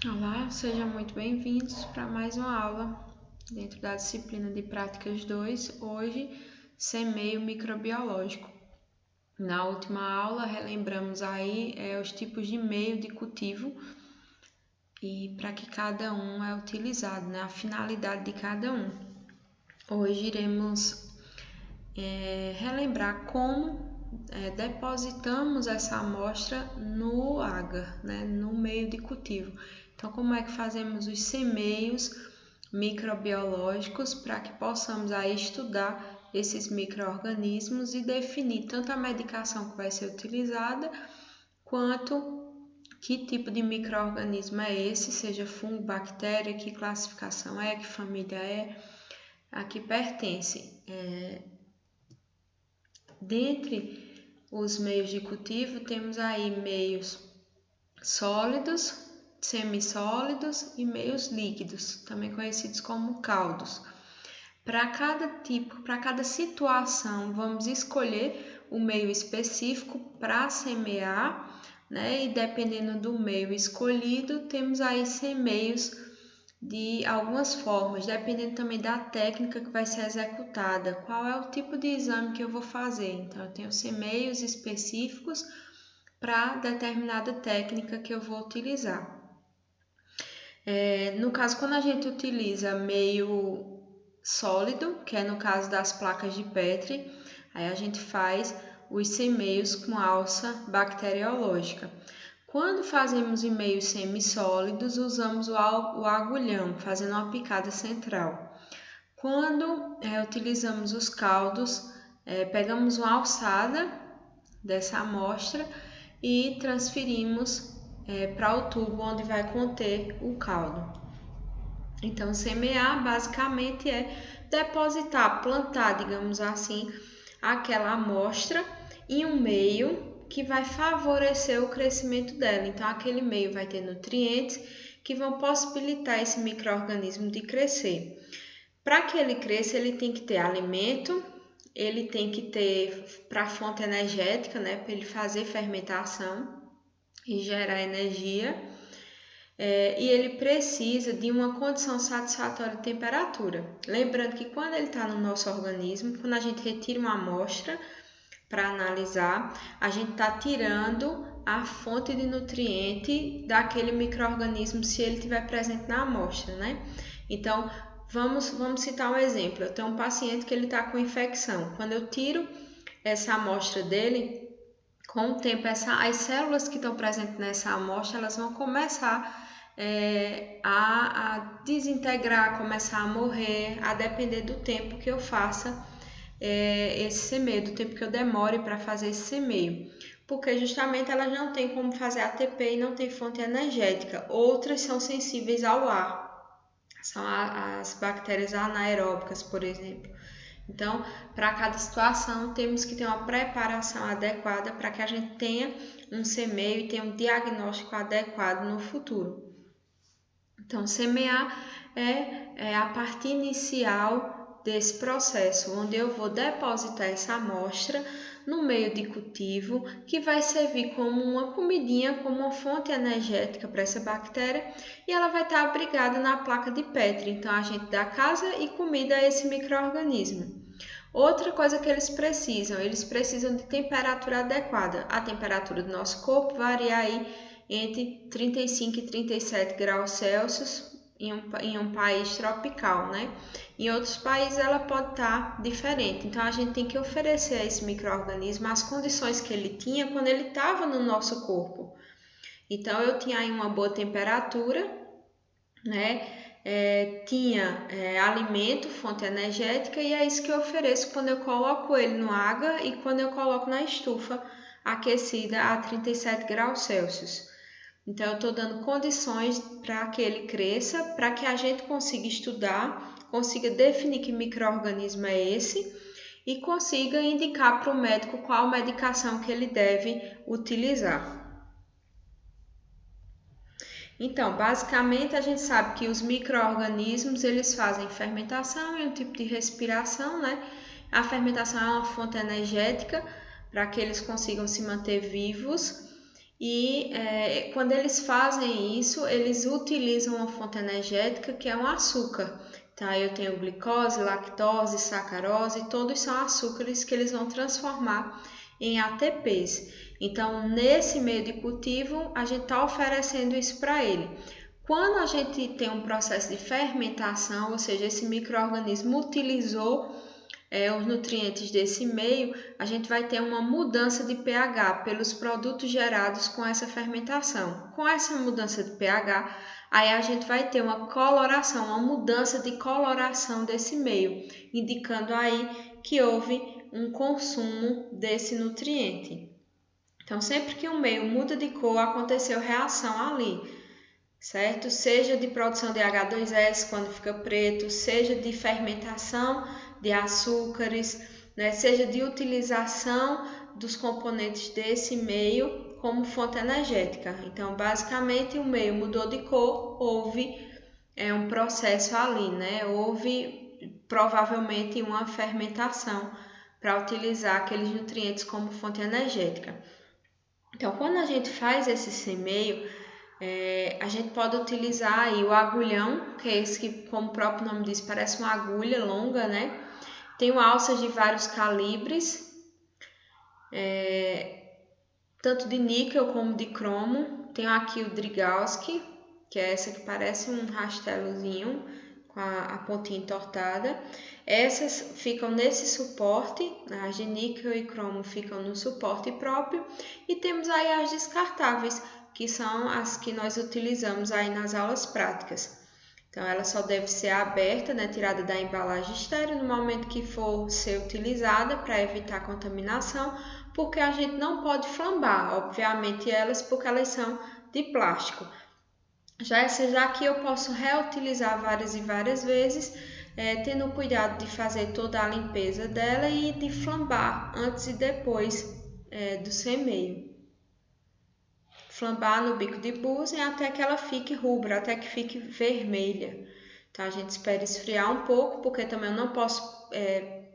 Olá, sejam muito bem-vindos para mais uma aula dentro da disciplina de Práticas 2, hoje, semeio microbiológico. Na última aula, relembramos aí os tipos de meio de cultivo e para que cada um é utilizado, né? A finalidade de cada um. Hoje iremos relembrar como depositamos essa amostra no agar, né, no meio de cultivo. Então, como é que fazemos os semeios microbiológicos para que possamos aí estudar esses micro-organismos e definir tanto a medicação que vai ser utilizada, quanto que tipo de micro-organismo é esse, seja fungo, bactéria, que classificação é, que família é, a que pertence. Dentre os meios de cultivo, temos aí meios sólidos, semissólidos e meios líquidos, também conhecidos como caldos. Para cada tipo, para cada situação, vamos escolher o meio específico para semear, né? E dependendo do meio escolhido, temos aí semeios de algumas formas, dependendo também da técnica que vai ser executada, qual é o tipo de exame que eu vou fazer. Então, eu tenho semeios específicos para determinada técnica que eu vou utilizar. No caso, quando a gente utiliza meio sólido, que é no caso das placas de Petri, aí a gente faz os semeios com alça bacteriológica. Quando fazemos em meios semissólidos, usamos o agulhão, fazendo uma picada central. Quando utilizamos os caldos, pegamos uma alçada dessa amostra e transferimos para o tubo onde vai conter o caldo. Então, semear basicamente é depositar, plantar, digamos assim, aquela amostra em um meio que vai favorecer o crescimento dela. Então, aquele meio vai ter nutrientes que vão possibilitar esse micro-organismo de crescer. Para que ele cresça, ele tem que ter alimento, ele tem que ter para fonte energética, né, para ele fazer fermentação e gerar energia. E ele precisa de uma condição satisfatória de temperatura. Lembrando que quando ele está no nosso organismo, quando a gente retira uma amostra para analisar, a gente está tirando a fonte de nutriente daquele micro-organismo se ele estiver presente na amostra, né? Então, vamos citar um exemplo. Eu tenho um paciente que ele está com infecção. Quando eu tiro essa amostra dele, com o tempo, as células que estão presentes nessa amostra, elas vão começar a desintegrar, começar a morrer, a depender do tempo que eu faça esse semeio, do tempo que eu demore para fazer esse semeio, porque justamente elas não têm como fazer ATP e não tem fonte energética. Outras são sensíveis ao ar, são as bactérias anaeróbicas, por exemplo. Então, para cada situação, temos que ter uma preparação adequada para que a gente tenha um semeio e tenha um diagnóstico adequado no futuro. Então, semear é a parte inicial desse processo, onde eu vou depositar essa amostra no meio de cultivo, que vai servir como uma comidinha, como uma fonte energética para essa bactéria, e ela vai estar abrigada na placa de Petri. Então, a gente dá casa e comida a esse micro-organismo. Outra coisa que eles precisam de temperatura adequada. A temperatura do nosso corpo varia aí entre 35 e 37 graus Celsius em um país tropical, né? Em outros países ela pode estar diferente. Então, a gente tem que oferecer a esse micro-organismo as condições que ele tinha quando ele estava no nosso corpo. Então, eu tinha aí uma boa temperatura, né? Tinha alimento, fonte energética, e é isso que eu ofereço quando eu coloco ele no agar e quando eu coloco na estufa aquecida a 37 graus Celsius. Então, eu estou dando condições para que ele cresça, para que a gente consiga estudar, consiga definir que micro-organismo é esse e consiga indicar para o médico qual medicação que ele deve utilizar. Então, basicamente, a gente sabe que os micro-organismos, eles fazem fermentação, é um tipo de respiração, né? A fermentação é uma fonte energética para que eles consigam se manter vivos. e quando eles fazem isso, eles utilizam uma fonte energética que é um açúcar. Tá? Eu tenho glicose, lactose, sacarose, todos são açúcares que eles vão transformar em ATPs. Então, nesse meio de cultivo, a gente está oferecendo isso para ele. Quando a gente tem um processo de fermentação, ou seja, esse micro-organismo utilizou os nutrientes desse meio, a gente vai ter uma mudança de pH pelos produtos gerados com essa fermentação. Com essa mudança de pH, aí a gente vai ter uma coloração, uma mudança de coloração desse meio, indicando aí que houve um consumo desse nutriente. Então, sempre que o meio muda de cor, aconteceu reação ali, certo? Seja de produção de H2S quando fica preto, seja de fermentação de açúcares, né? Seja de utilização dos componentes desse meio como fonte energética. Então, basicamente, o meio mudou de cor, houve um processo ali, né? Houve provavelmente uma fermentação para utilizar aqueles nutrientes como fonte energética. Então, quando a gente faz esse semeio, a gente pode utilizar aí o agulhão, que é esse que, como o próprio nome diz, parece uma agulha longa, né? Tenho alças de vários calibres, tanto de níquel como de cromo. Tenho aqui o Drygalski, que é essa que parece um rastelozinho com a pontinha entortada. Essas ficam nesse suporte, as de níquel e cromo ficam no suporte próprio. E temos aí as descartáveis, que são as que nós utilizamos aí nas aulas práticas. Então, ela só deve ser aberta, né, tirada da embalagem estéril no momento que for ser utilizada para evitar contaminação, porque a gente não pode flambar, obviamente, elas, porque elas são de plástico. Já essas aqui eu posso reutilizar várias e várias vezes, tendo cuidado de fazer toda a limpeza dela e de flambar antes e depois do semeio. Flambar no bico de búzia até que ela fique rubra, até que fique vermelha. Então, a gente espera esfriar um pouco, porque também eu não posso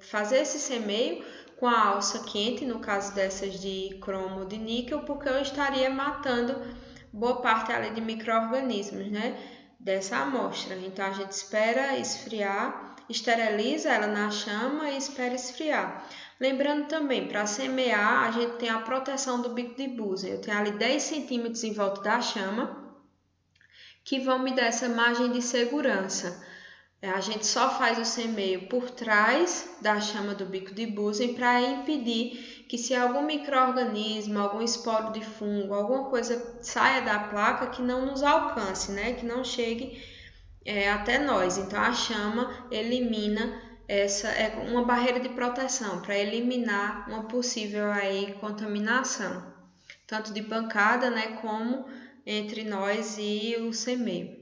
fazer esse semeio com a alça quente, no caso dessas de cromo ou de níquel, porque eu estaria matando boa parte ali de micro-organismos, né, dessa amostra. Então, a gente espera esfriar, esteriliza ela na chama e espera esfriar. Lembrando também, para semear, a gente tem a proteção do bico de búzia. Eu tenho ali 10 centímetros em volta da chama, que vão me dar essa margem de segurança. A gente só faz o semeio por trás da chama do bico de búzia para impedir que, se algum micro-organismo, algum esporo de fungo, alguma coisa saia da placa, que não nos alcance, né? Que não chegue até nós. Então, a chama elimina essa uma barreira de proteção para eliminar uma possível aí contaminação, tanto de bancada, né, como entre nós e o semeio.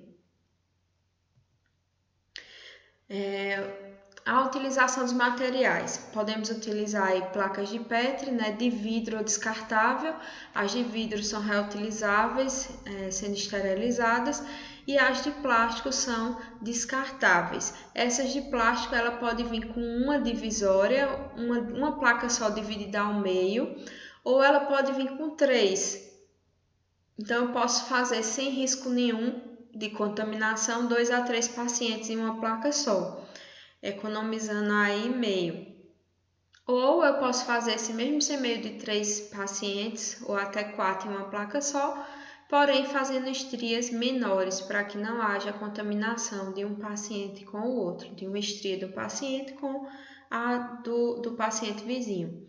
A utilização dos materiais. Podemos utilizar aí placas de Petri, né, de vidro ou descartável. As de vidro são reutilizáveis, sendo esterilizadas, e as de plástico são descartáveis. Essas de plástico, ela pode vir com uma divisória, uma placa só dividida ao meio, ou ela pode vir com 3. Então, eu posso fazer sem risco nenhum de contaminação 2 a 3 pacientes em uma placa só, economizando aí meio. Ou eu posso fazer esse mesmo semeio de 3 pacientes ou até 4 em uma placa só, porém fazendo estrias menores para que não haja contaminação de um paciente com o outro, de uma estria do paciente com a do paciente vizinho.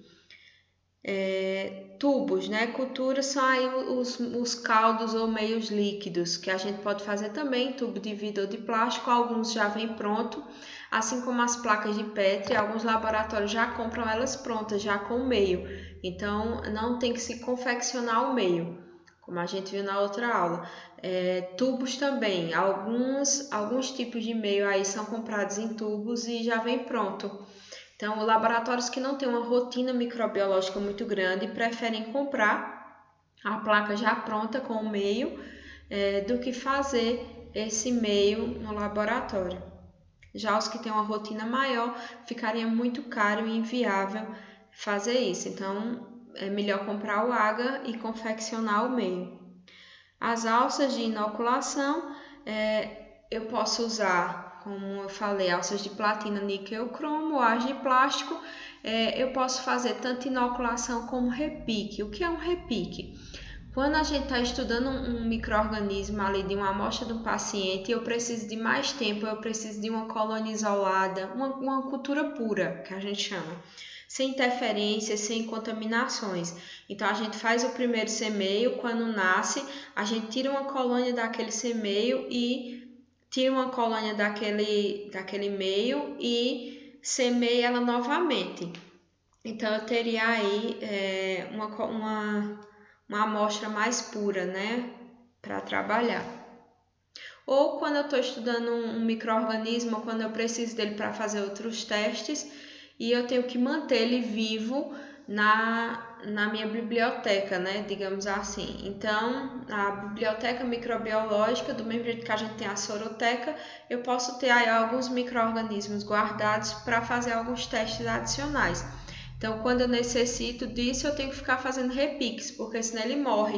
Tubos, né? Culturas são aí os caldos ou meios líquidos, que a gente pode fazer também, tubo de vidro ou de plástico, alguns já vêm pronto, assim como as placas de Petri, alguns laboratórios já compram elas prontas, já com o meio, então não tem que se confeccionar o meio, como a gente viu na outra aula. Tubos também, alguns tipos de meio aí são comprados em tubos e já vem pronto. Então, laboratórios que não têm uma rotina microbiológica muito grande preferem comprar a placa já pronta com o meio do que fazer esse meio no laboratório. Já os que têm uma rotina maior, ficaria muito caro e inviável fazer isso. Então, é melhor comprar o AGA e confeccionar o meio. As alças de inoculação, eu posso usar, como eu falei, alças de platina, níquel, cromo, as de plástico. Eu posso fazer tanto inoculação como repique. O que é um repique? Quando a gente está estudando um micro-organismo ali de uma amostra do paciente, eu preciso de mais tempo, eu preciso de uma colônia isolada, uma cultura pura, que a gente chama, sem interferências, sem contaminações. Então a gente faz o primeiro semeio, quando nasce, a gente tira uma colônia daquele semeio e tira uma colônia daquele meio e semeia ela novamente. Então eu teria aí uma amostra mais pura, né, para trabalhar. Ou quando eu estou estudando um micro-organismo, quando eu preciso dele para fazer outros testes e eu tenho que manter ele vivo na minha biblioteca, né, digamos assim. Então, a biblioteca microbiológica, do mesmo jeito que a gente tem a soroteca, eu posso ter aí alguns micro-organismos guardados para fazer alguns testes adicionais. Então, quando eu necessito disso, eu tenho que ficar fazendo repiques, porque senão ele morre.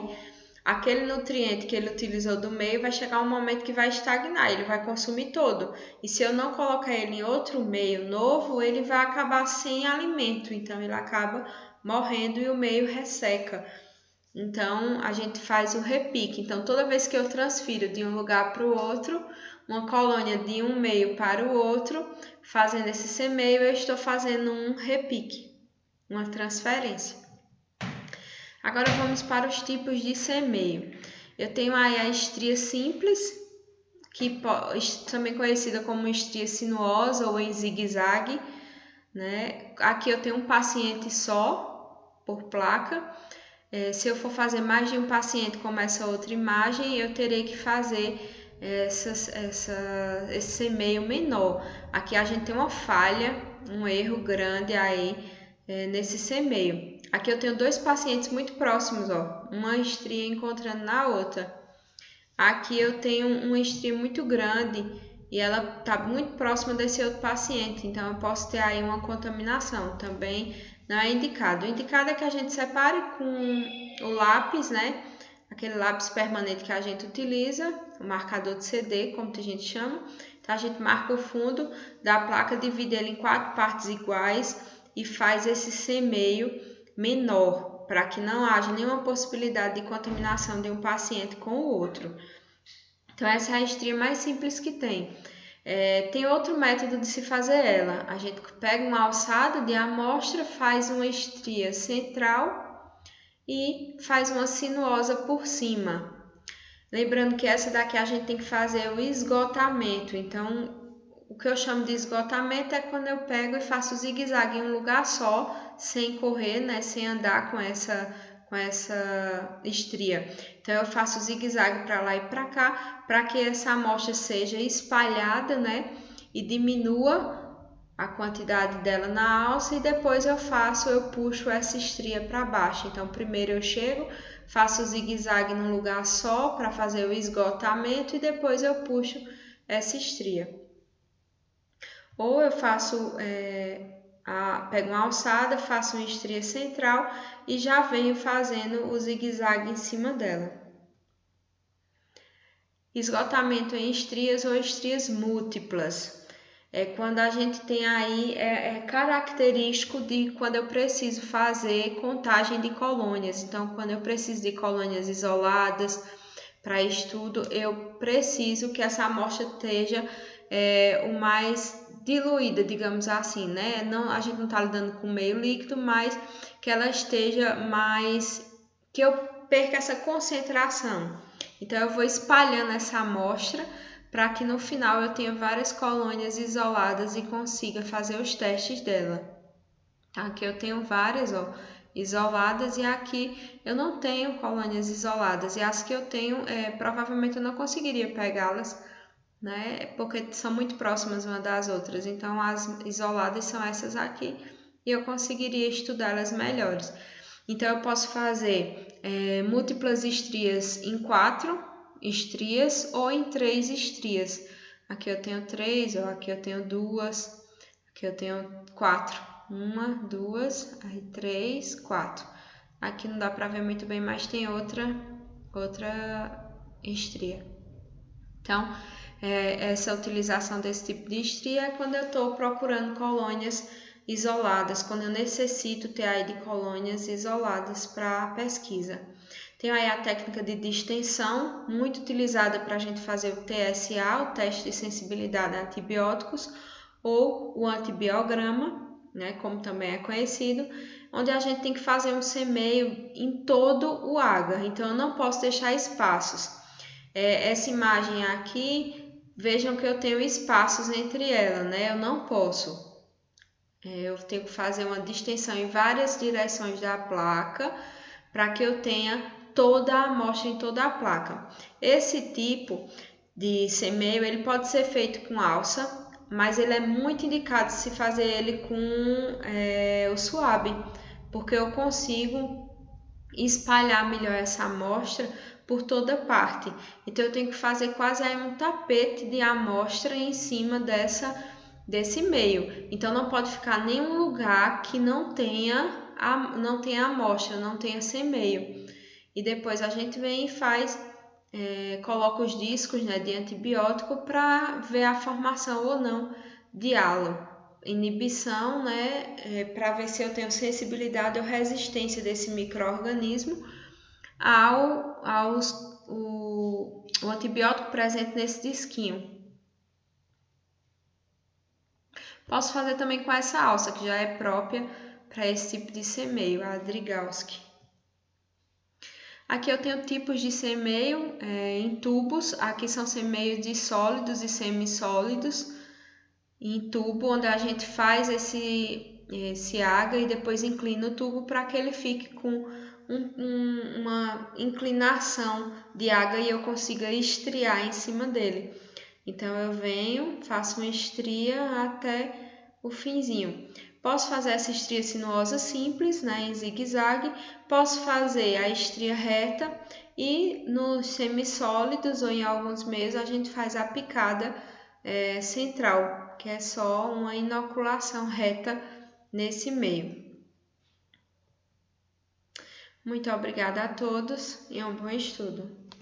Aquele nutriente que ele utilizou do meio vai chegar um momento que vai estagnar, ele vai consumir todo. E se eu não colocar ele em outro meio novo, ele vai acabar sem alimento, então ele acaba morrendo e o meio resseca. Então, a gente faz o repique. Então, toda vez que eu transfiro de um lugar para o outro, uma colônia de um meio para o outro, fazendo esse semeio, eu estou fazendo um repique, uma transferência. Agora vamos para os tipos de semeio. Eu tenho aí a estria simples, que também conhecida como estria sinuosa ou em zigue-zague, né? Aqui eu tenho um paciente só por placa. Se eu for fazer mais de um paciente como essa outra imagem, eu terei que fazer esse semeio menor. Aqui a gente tem uma falha, um erro grande aí nesse semeio. Aqui eu tenho dois pacientes muito próximos, ó, uma estria encontrando na outra. Aqui eu tenho uma estria muito grande e ela está muito próxima desse outro paciente, então eu posso ter aí uma contaminação, também não é indicado. O indicado é que a gente separe com o lápis, né? Aquele lápis permanente que a gente utiliza, o marcador de CD, como a gente chama. Então a gente marca o fundo da placa, divide ele em 4 partes iguais e faz esse semeio menor, para que não haja nenhuma possibilidade de contaminação de um paciente com o outro. Então essa é a estria mais simples que tem. Tem outro método de se fazer ela. A gente pega uma alçada de amostra, faz uma estria central e faz uma sinuosa por cima. Lembrando que essa daqui a gente tem que fazer o esgotamento. Então, o que eu chamo de esgotamento é quando eu pego e faço zigue-zague em um lugar só, sem correr, né, sem andar com essa estria. Então eu faço zigue-zague para lá e para cá, para que essa amostra seja espalhada, né, e diminua a quantidade dela na alça, e depois eu puxo essa estria para baixo. Então primeiro eu chego, faço o zigue-zague num lugar só para fazer o esgotamento e depois eu puxo essa estria. Ou eu faço, pego uma alçada, faço uma estria central e já venho fazendo o zigue-zague em cima dela. Esgotamento em estrias ou estrias múltiplas. Quando a gente tem aí, característico de quando eu preciso fazer contagem de colônias. Então, quando eu preciso de colônias isoladas para estudo, eu preciso que essa amostra esteja o mais diluída, digamos assim, né? Não, a gente não está lidando com meio líquido, mas que ela esteja mais, que eu perca essa concentração. Então eu vou espalhando essa amostra para que no final eu tenha várias colônias isoladas e consiga fazer os testes dela. Aqui eu tenho várias, ó, isoladas, e aqui eu não tenho colônias isoladas, e as que eu tenho, provavelmente eu não conseguiria pegá-las, né? Porque são muito próximas uma das outras. Então as isoladas são essas aqui e eu conseguiria estudá-las melhores. Então eu posso fazer múltiplas estrias em 4 estrias ou em 3 estrias. Aqui eu tenho 3, ó, aqui eu tenho 2, aqui eu tenho 4. 1, 2, aí 3, 4. Aqui não dá para ver muito bem, mas tem outra estria. Então, essa utilização desse tipo de estria é quando eu estou procurando colônias isoladas, quando eu necessito ter aí de colônias isoladas para a pesquisa. Tem aí a técnica de distensão, muito utilizada para a gente fazer o TSA, o teste de sensibilidade a antibióticos, ou o antibiograma, né, como também é conhecido, onde a gente tem que fazer um semeio em todo o agar. Então, eu não posso deixar espaços. Essa imagem aqui, vejam que eu tenho espaços entre elas, né? Eu não posso. Eu tenho que fazer uma distensão em várias direções da placa para que eu tenha toda a amostra em toda a placa. Esse tipo de semeio ele pode ser feito com alça, mas ele é muito indicado se fazer ele com o suave, porque eu consigo espalhar melhor essa amostra por toda parte. Então eu tenho que fazer quase aí um tapete de amostra em cima desse meio. Então não pode ficar nenhum lugar que não tenha amostra, não tenha semeio. E depois a gente vem e faz, coloca os discos, né, de antibiótico para ver a formação ou não de halo. Inibição, né, para ver se eu tenho sensibilidade ou resistência desse micro-organismo o antibiótico presente nesse disquinho. Posso fazer também com essa alça, que já é própria para esse tipo de semeio, a Drygalski. Aqui eu tenho tipos de semeio em tubos. Aqui são semeios de sólidos e semissólidos em tubo, onde a gente faz esse agar e depois inclina o tubo para que ele fique com uma inclinação de agar e eu consiga estriar em cima dele. Então eu venho, faço uma estria até o finzinho. Posso fazer essa estria sinuosa simples, né, em zigue-zague. Posso fazer a estria reta e nos semissólidos ou em alguns meios a gente faz a picada central, que é só uma inoculação reta nesse meio. Muito obrigada a todos e um bom estudo.